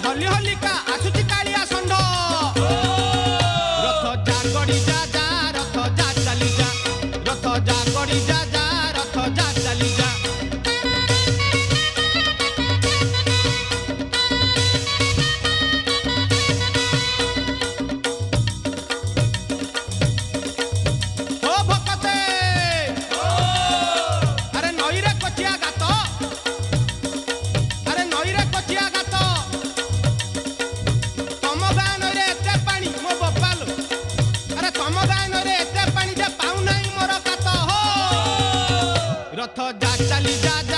हली हलिका आसुची कालिया षंढ रथ जा गड़ी जा जा रथ जा चली जा रथ जा गड़ी जा जा रथ जा चली जा रथ जा चली जा